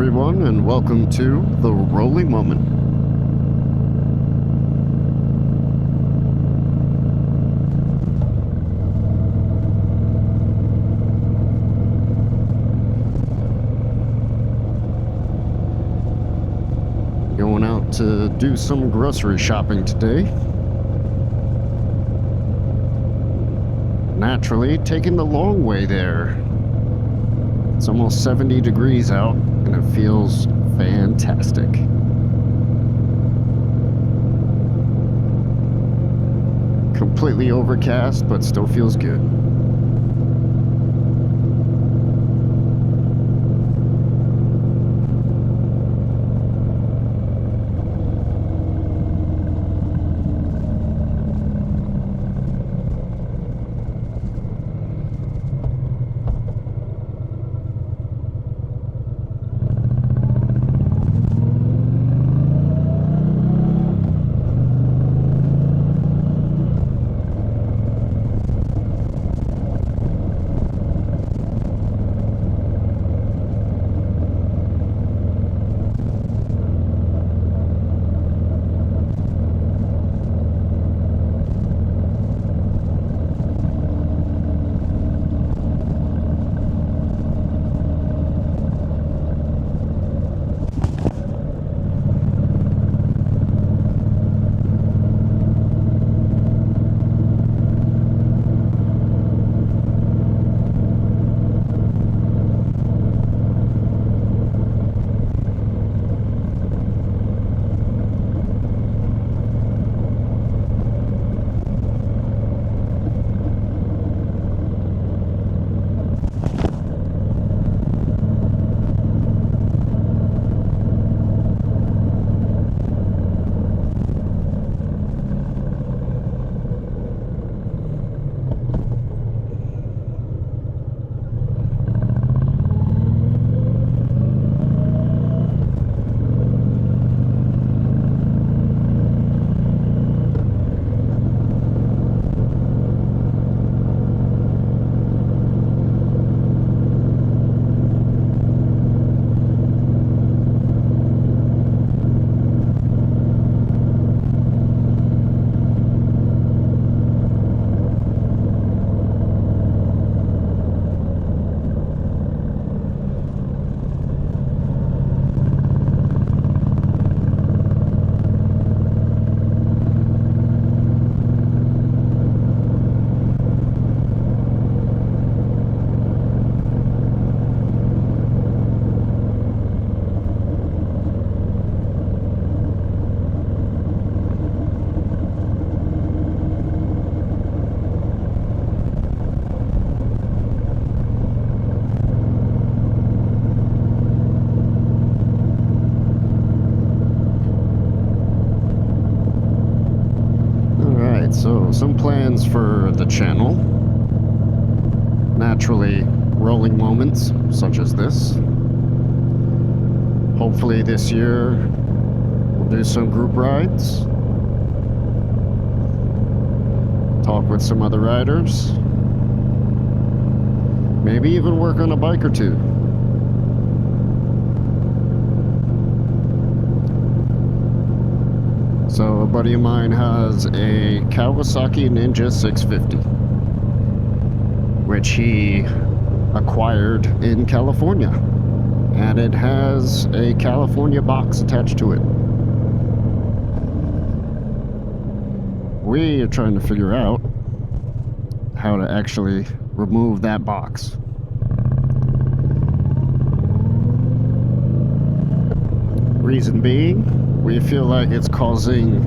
everyone, and welcome to The Rolling Moment. Going out to do some grocery shopping today. Naturally, taking the long way there. It's almost 70 degrees out, and it feels fantastic. Completely overcast, but still feels good. So, some plans for the channel. Naturally, rolling moments such as this. Hopefully this year we'll do some group rides. Talk with some other riders. Maybe even work on a bike or two. So a buddy of mine has a Kawasaki Ninja 650, which he acquired in California, and it has a California box attached to it. We are trying to figure out how to actually remove that box. Reason being, we feel like it's causing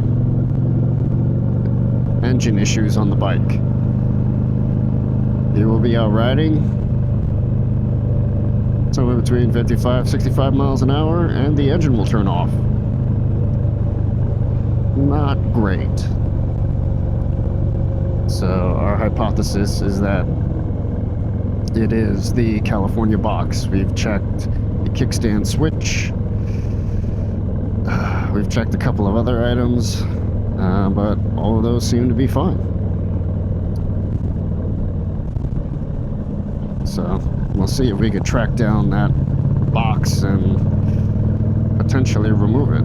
engine issues on the bike. You will be out riding somewhere between 55, 65 miles an hour, and the engine will turn off. Not great. So our hypothesis is that it is the California box. We've checked the kickstand switch. We've checked a couple of other items, but all of those seem to be fine. So we'll see if we could track down that box and potentially remove it.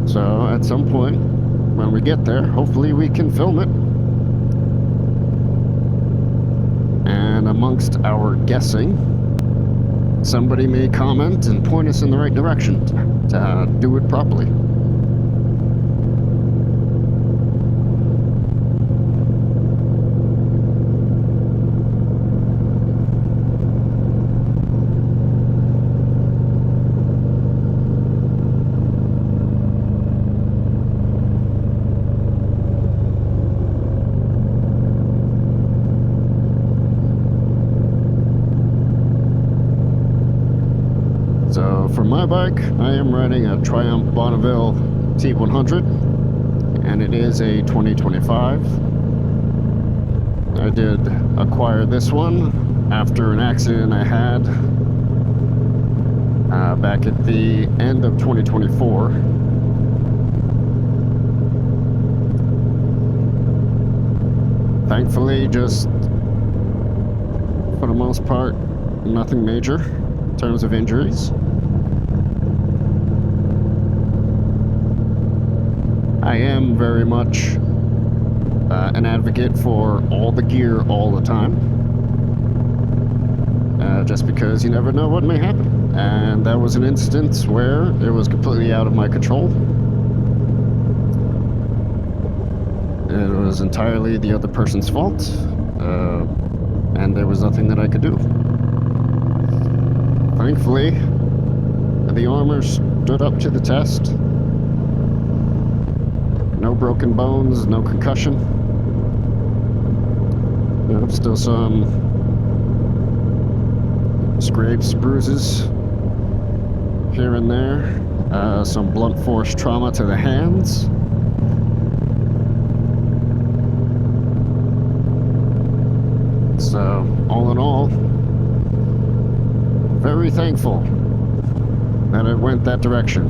So at some point, when we get there, hopefully we can film it. And amongst our guessing, somebody may comment and point us in the right direction to do it properly. So for my bike, I am riding a Triumph Bonneville T100, and it is a 2025. I did acquire this one after an accident I had back at the end of 2024. Thankfully, just for the most part, nothing major in terms of injuries. I am very much an advocate for all the gear all the time, just because you never know what may happen. And that was an instance where it was completely out of my control. It was entirely the other person's fault, and there was nothing that I could do. Thankfully, the armor stood up to the test. No broken bones, no concussion. Still some scrapes, bruises here and there. Some blunt force trauma to the hands. So, all in all, very thankful that it went that direction.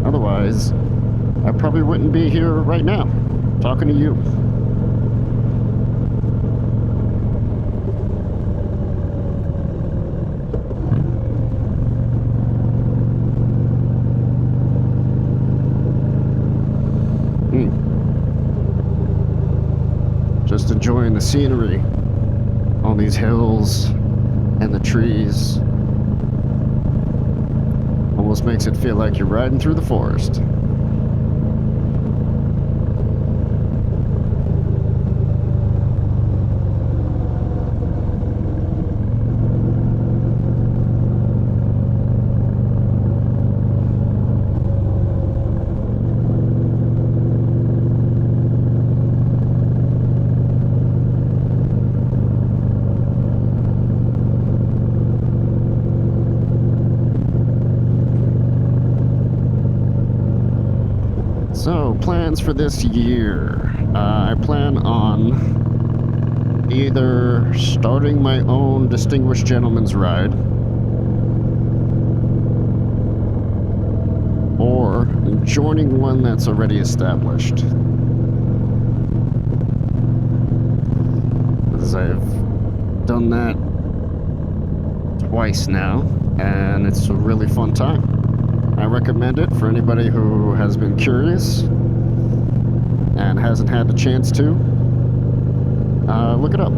Otherwise, I probably wouldn't be here right now, talking to you. Just enjoying the scenery on these hills and the trees. Almost makes it feel like you're riding through the forest. So, plans for this year. I plan on either starting my own Distinguished Gentleman's Ride or joining one that's already established. As I've done that twice now, and it's a really fun time. I recommend it for anybody who has been curious and hasn't had the chance to. Look it up.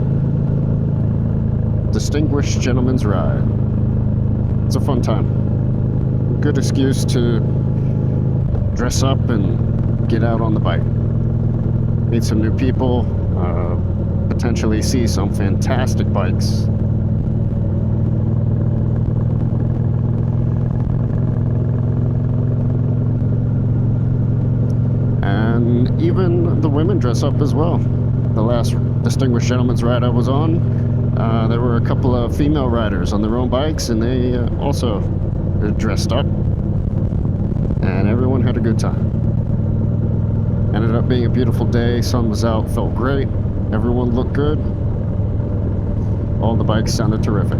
Distinguished Gentleman's Ride. It's a fun time. Good excuse to dress up and get out on the bike. Meet some new people, potentially see some fantastic bikes. And even the women dress up as well. The last Distinguished Gentleman's Ride I was on, there were a couple of female riders on their own bikes, and they also dressed up, and everyone had a good time. Ended up being a beautiful day, sun was out, felt great, everyone looked good, all the bikes sounded terrific.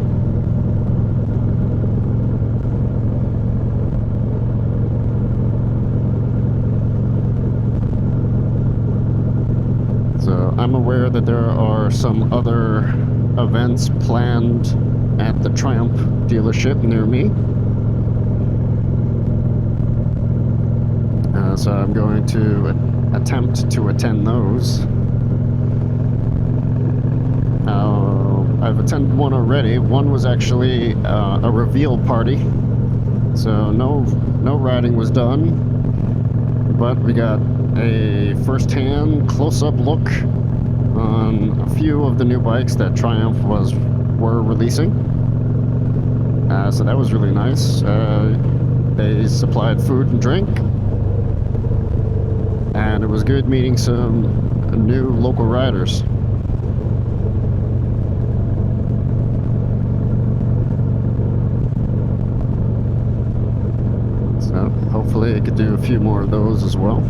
So I'm aware that there are some other events planned at the Triumph dealership near me. So I'm going to attempt to attend those. I've attended one already. One was actually a reveal party, so no riding was done, but we got a first-hand close-up look on a few of the new bikes that Triumph were releasing. So that was really nice. They supplied food and drink, and it was good meeting some new local riders. So hopefully I could do a few more of those as well.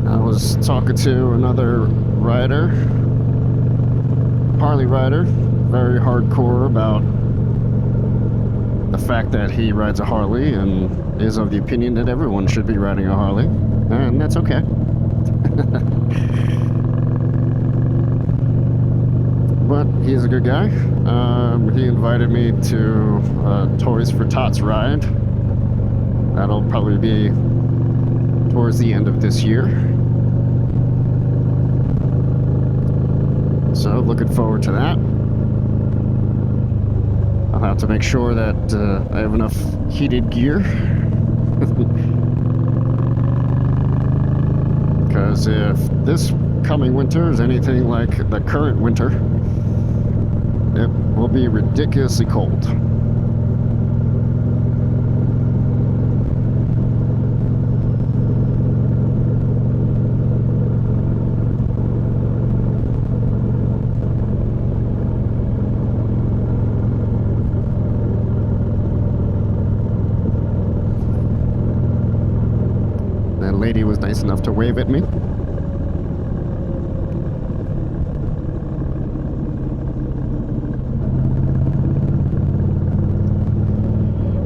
I was talking to another rider, Harley rider, very hardcore about the fact that he rides a Harley and is of the opinion that everyone should be riding a Harley, and that's okay. But he's a good guy. He invited me to Toys for Tots ride. That'll probably be towards the end of this year. So looking forward to that. I'll have to make sure that I have enough heated gear. Because if this coming winter is anything like the current winter, it will be ridiculously cold. That lady was nice enough to wave at me.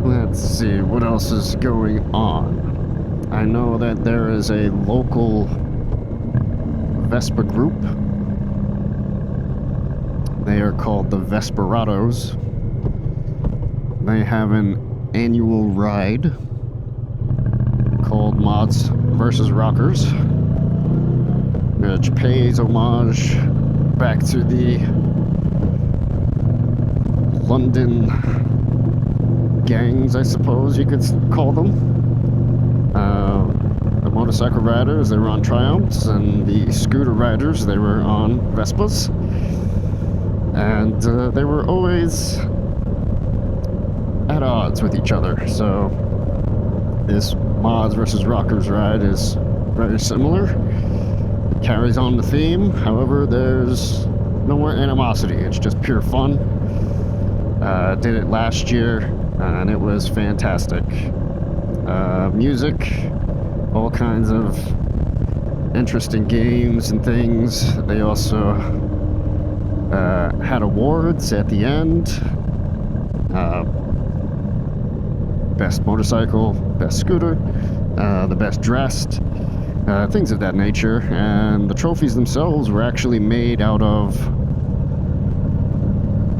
Let's see, what else is going on? I know that there is a local Vespa group. They are called the Vesperados. They have an annual ride called Mods versus Rockers, which pays homage back to the London gangs, I suppose you could call them. The motorcycle riders, they were on Triumphs, and the scooter riders, they were on Vespas. And they were always at odds with each other. So this Mods versus Rockers ride is very similar. It carries on the theme. However, there's no more animosity. It's just pure fun. Did it last year, and it was fantastic. Music, all kinds of interesting games and things. They also had awards at the end. Best motorcycle, best scooter, the best dressed, things of that nature. And the trophies themselves were actually made out of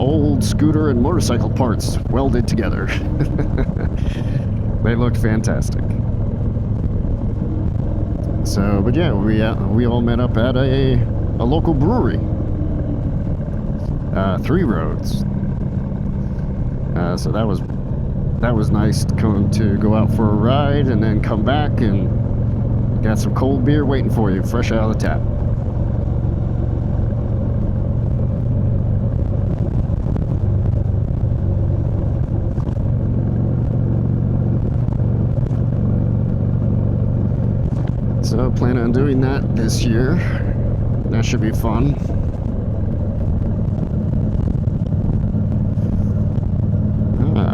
old scooter and motorcycle parts welded together. They looked fantastic. So, but yeah, we all met up at a local brewery, Three Roads. So that was nice to go out for a ride and then come back and got some cold beer waiting for you, fresh out of the tap. So plan on doing that this year. That should be fun.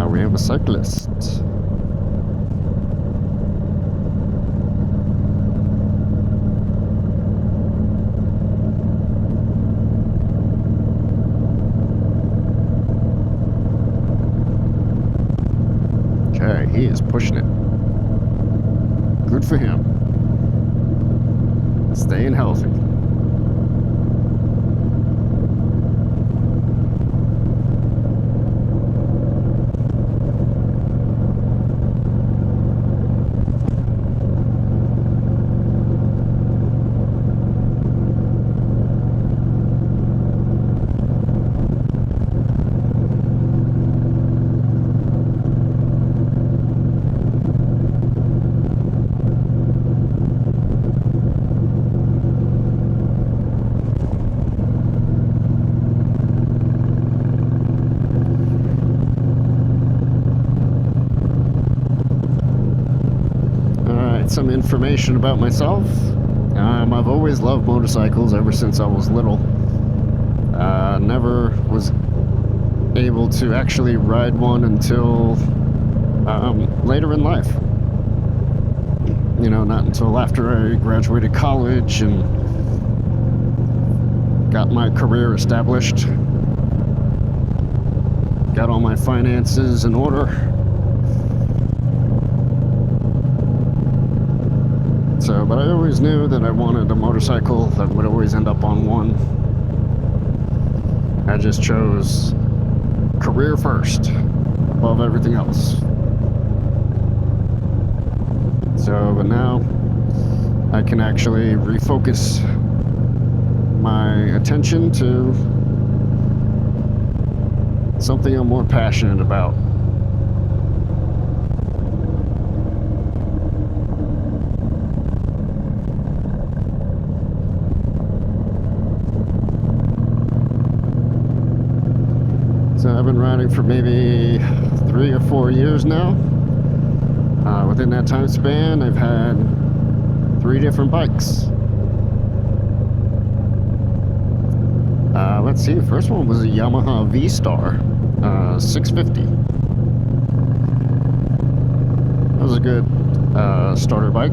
We have a cyclist. pushing it. Good for him. Staying healthy. Some information about myself. I've always loved motorcycles ever since I was little. Never was able to actually ride one until later in life. You know, not until after I graduated college and got my career established, got all my finances in order. But I always knew that I wanted a motorcycle that would always end up on one. I just chose career first, above everything else. But now I can actually refocus my attention to something I'm more passionate about. I've been riding for maybe 3 or 4 years now. Within that time span, I've had 3 different bikes. Let's see, the first one was a Yamaha V-Star 650. That was a good starter bike.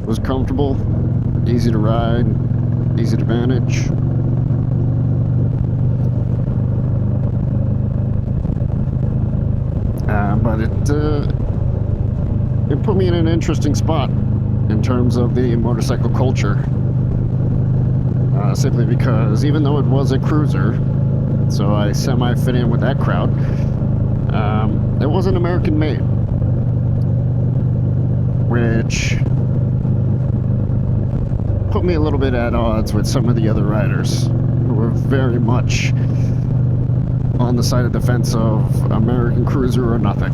It was comfortable, easy to ride, easy to manage. But it put me in an interesting spot in terms of the motorcycle culture. Simply because even though it was a cruiser, so I semi-fit in with that crowd, it wasn't American made, which put me a little bit at odds with some of the other riders who were very much on the side of the fence of American cruiser or nothing.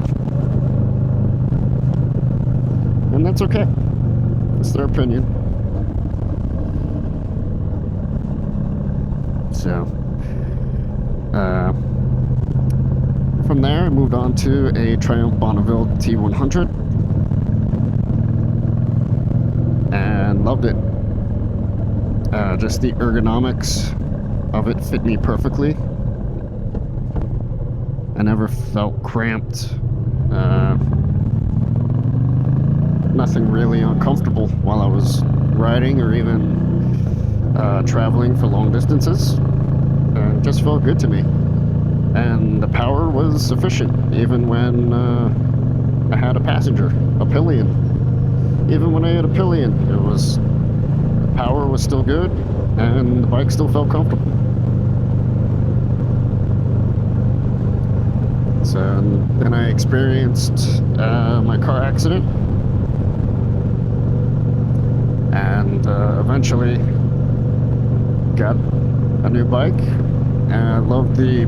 And that's okay. It's their opinion. From there I moved on to a Triumph Bonneville T100 and loved it. Just the ergonomics of it fit me perfectly. I never felt cramped. Nothing really uncomfortable while I was riding or even traveling for long distances. It just felt good to me. And the power was sufficient, even when I had a passenger, a pillion. Even when I had a pillion, the power was still good, and the bike still felt comfortable. So then I experienced my car accident, and eventually got a new bike, and I loved the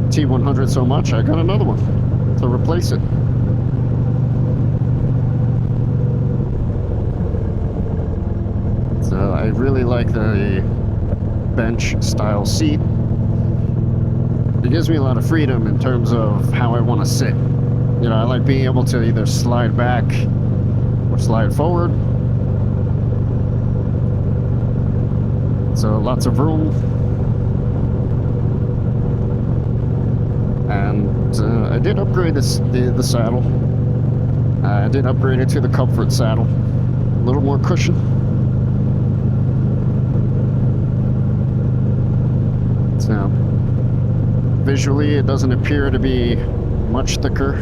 T100 so much I got another one to replace it. So I really like the bench style seat. It gives me a lot of freedom in terms of how I want to sit. You know, I like being able to either slide back or slide forward. So lots of room. And I did upgrade the saddle. I did upgrade it to the Comfort saddle. A little more cushion. So Visually, it doesn't appear to be much thicker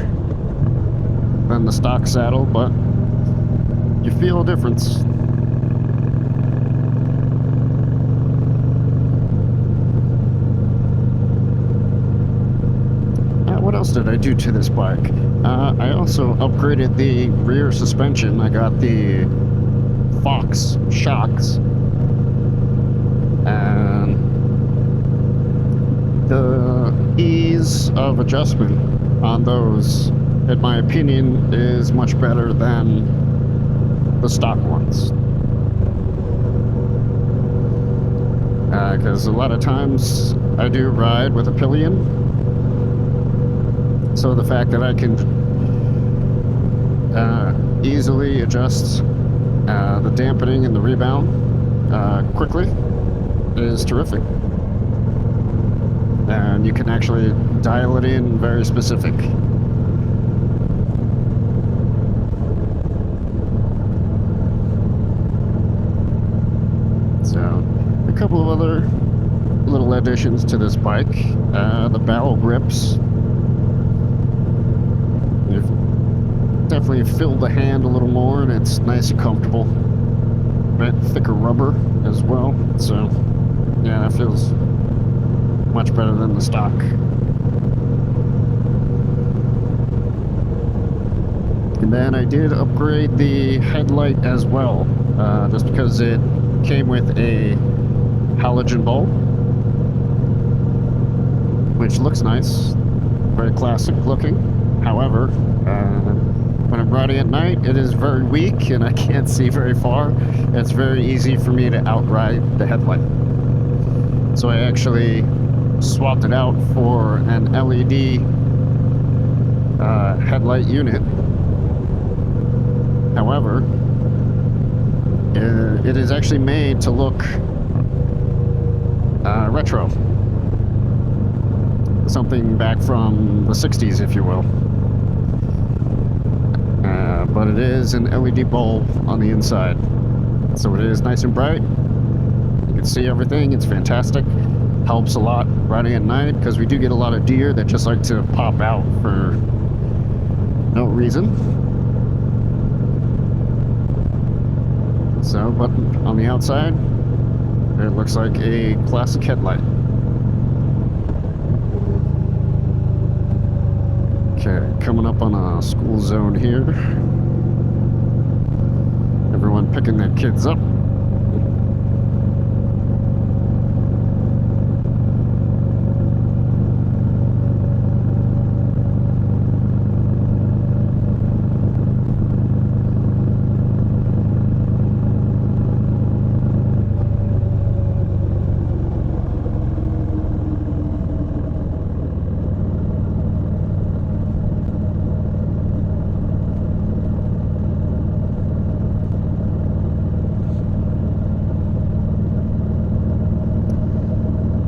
than the stock saddle, but you feel a difference. What else did I do to this bike? I also upgraded the rear suspension. I got the Fox shocks, and the ease of adjustment on those, in my opinion, is much better than the stock ones. Because a lot of times I do ride with a pillion, so the fact that I can easily adjust the dampening and the rebound quickly is terrific. And you can actually dial it in very specific. So, a couple of other little additions to this bike. The barrel grips. You've definitely filled the hand a little more, and it's nice and comfortable. Bit thicker rubber as well. So, yeah, that feels much better than the stock. And then I did upgrade the headlight as well, just because it came with a halogen bulb, which looks nice, very classic looking. However, when I'm riding at night, it is very weak and I can't see very far. It's very easy for me to outride the headlight. So I actually swapped it out for an LED headlight unit. However, it is actually made to look retro. Something back from the 60s, if you will. But it is an LED bulb on the inside. So it is nice and bright. You can see everything. It's fantastic. Helps a lot riding at night, because we do get a lot of deer that just like to pop out for no reason. So, but on the outside, it looks like a classic headlight. Okay, coming up on a school zone here. Everyone picking their kids up.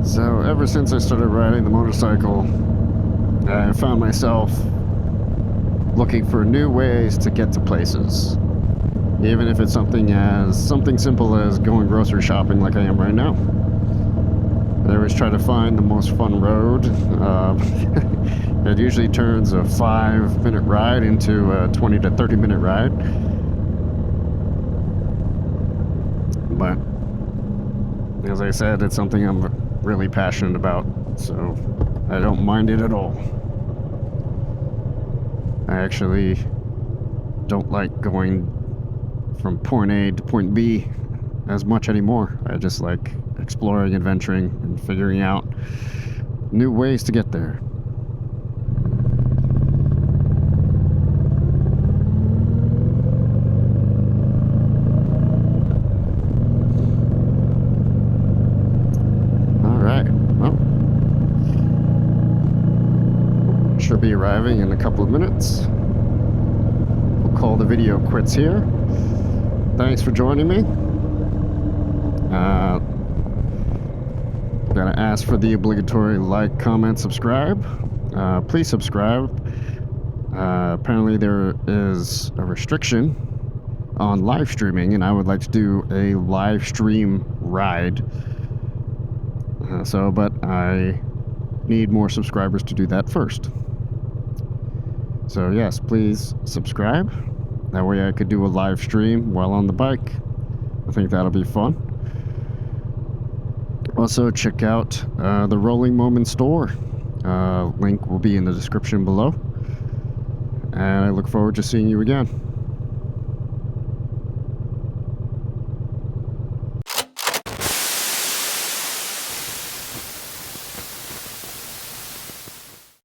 So ever since I started riding the motorcycle, I found myself looking for new ways to get to places. Even if it's something simple as going grocery shopping like I am right now. I always try to find the most fun road. It usually turns a 5-minute ride into a 20 to 30-minute ride. But as I said, it's something I'm really passionate about, so I don't mind it at all. I actually don't like going from point A to point B as much anymore. I just like exploring, adventuring, and figuring out new ways to get there. Should be arriving in a couple of minutes. We'll call the video quits here. Thanks for joining me. Gotta ask for the obligatory like, comment, subscribe. Please subscribe. Apparently there is a restriction on live streaming, and I would like to do a live stream ride. But I need more subscribers to do that first. So yes, please subscribe. That way I could do a live stream while on the bike. I think that'll be fun. Also, check out the Rolling Moment store. Link will be in the description below. And I look forward to seeing you again.